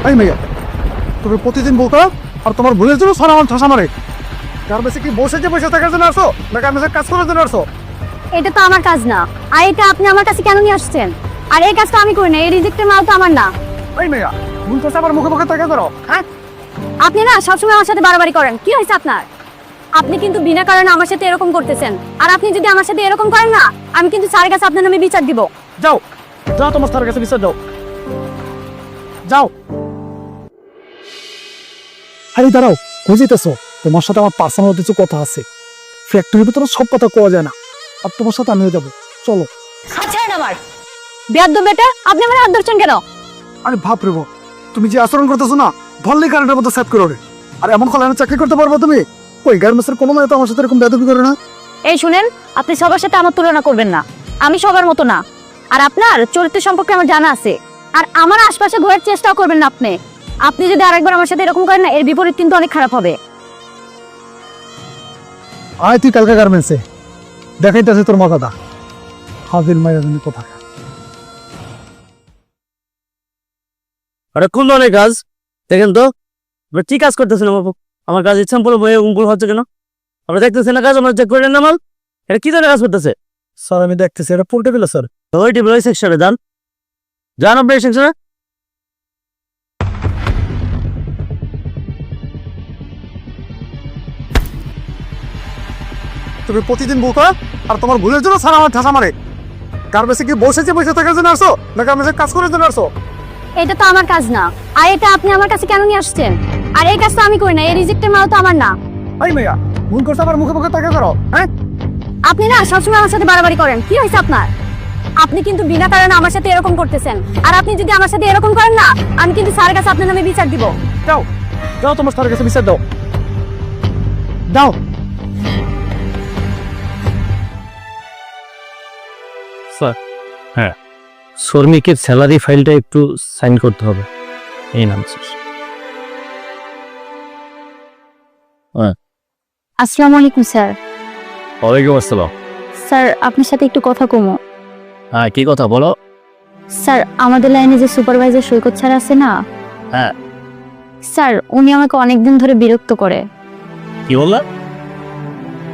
এই মেয়ে, তুমি প্রতিদিন বলতো আর তোমার ভুলের জন্য সারা আমার ঠাসা মারে। তার বেশি কি বসে থাকার জন্য আসো নাকি আমি কাজ করার জন্য আসো? এটা তো আমার কাজ না, আর এটা আপনি আমার কাছে কেন নিয়ে আসছেন? আর এই কাজটা আমি করি না, এই রিজেক্টের মাল তো আমার না। এই মেয়া, ভুল করছে আবার মুখে মুখে তাকে ধরো। হ্যাঁ, আপনি না সবসময় আমার সাথে বাড়াবাড়ি করেন। কি হয়েছে আপনার? আপনি কিন্তু বিনা কারণে আমার সাথে এরকম করতেছেন। আর আপনি যদি আমার সাথে এরকম করেন না, আমি কিন্তু স্যারের কাছে আপনার নামে বিচার দিব। যাও যাও, তোমার স্যারের কাছে বিচার দাও। যাও। আরে দাঁড়াও, বুঝিতেছো তোমার সাথে আমার পার্সোনাল কিছু কথা আছে। ফ্যাক্টরির ভিতরে সব কথা কোয়া যায় না, আর তোমার সাথে আমিও যাবো। চলো। আচ্ছা আমার বেয়াদব বেটা, আপনি আমার হাত ধরছেন কেন? আরে ভাব রে বাপ, তুমি যে আচরণ করতেছো না, ধরলে কারেন্টের মতো সেট করে ওরে। আর এমন খোলানো চাকরি করতে পারবো তুমি? ওই গার্মেন্টসের কোনো মেয়ে তো আমার সাথে এরকম বেয়াদবি করে না। এই শুনেন, আপনি সবার সাথে আমার তুলনা করবেন না। আমি সবার মতো না। আর আপনার চরিত্র সম্পর্কে আমার জানা আছে। আর আমার আশপাশে ঘোরার চেষ্টাও করবেন না আপনি। আপনি যদি আরেকবার আমার সাথে এরকম করেন না, এর বিপরীত কিন্তু অনেক খারাপ হবে। আয় তুই কালকে গার্মেন্টসে, দেখাইতেছে তোর মাথাটা। হাজির মায়ের জন্য কোথা। আরে কোন ধরনের কাজ দেখেন তো? আমরা কি কাজ করতেছেন? আমার কাজ ইচ্ছা বলে ভুল হচ্ছে কেন? আমরা দেখতেছি না কাজ, আমরা চেক করে না মাল। এটা কি ধরনের কাজ করতেছে? স্যার আমি দেখতেছি এটা পুরো টেবিল স্যার। ওই টেবিল ওই সেকশনে যান, যান আপনি এই সেকশনে। তুমি প্রতিদিন বলতো আর তোমার ভুলের জন্য স্যার আমার ঠাসা মারে। গার্মেন্টসে কি বসে থাকার জন্য আসো নাকি আমি কাজ করার জন্য আসো? এটা তো আমার কাজ না, আর এটা আপনি আমার কাছে কেন নিয়ে আসছেন? আর এই কাজটা আমি করি না, এই রিজেক্টের মাল তো আমার না। এই মেয়া, ভুল করছে আবার মুখে মুখে তাকে ধরো। হ্যাঁ, আপনি না সবসময় আমার সাথে বাড়াবাড়ি করেন। কি হয়েছে আপনার? আপনি কিন্তু বিনা কারণে আমার সাথে এরকম করতেছেন। আর আপনি যদি আমার সাথে এরকম করেন না, আমি কিন্তু স্যারের কাছে আপনার নামে বিচার দিব। যাও যাও, তোমার স্যারের কাছে বিচার দাও। দাও। স্যার, হ্যাঁ, শ্রমিকের স্যালারি ফাইলটা একটু সাইন করতে হবে। এই নাম স্যার। আসসালামু আলাইকুম স্যার। ওয়ালাইকুম আসসালাম। স্যার আপনার সাথে একটু কথা কমো। হ্যাঁ, কি কথা বলো? স্যার আমাদের লাইনে যে সুপারভাইজার সৈকত স্যার আছে না, হ্যাঁ। স্যার উনি আমাকে অনেকদিন ধরে বিরক্ত করে। কি বললা?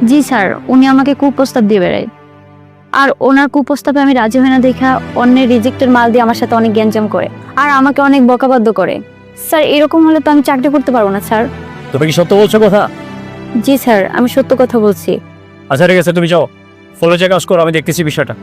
জি স্যার, উনি আমাকে কুপ্রস্তাব দিয়ে বেড়ায়। আর ওনার কুপ্রস্তাবে আমি রাজি হই না দেখা অন্যের রিজেক্টের মাল দিয়ে আমার সাথে অনেক গ্যাঞ্জাম করে আর আমাকে অনেক বকাবাদ্য করে। স্যার এরকম হলে তো আমি চাকরি করতে পারবো না স্যার। তুমি কি সত্য বলছো কথা? জি স্যার, আমি সত্য কথা বলছি। আচ্ছা ঠিক আছে, তুমি যাও ফলো চেক কাজ করো, আমি দেখতেছি বিষয়টা।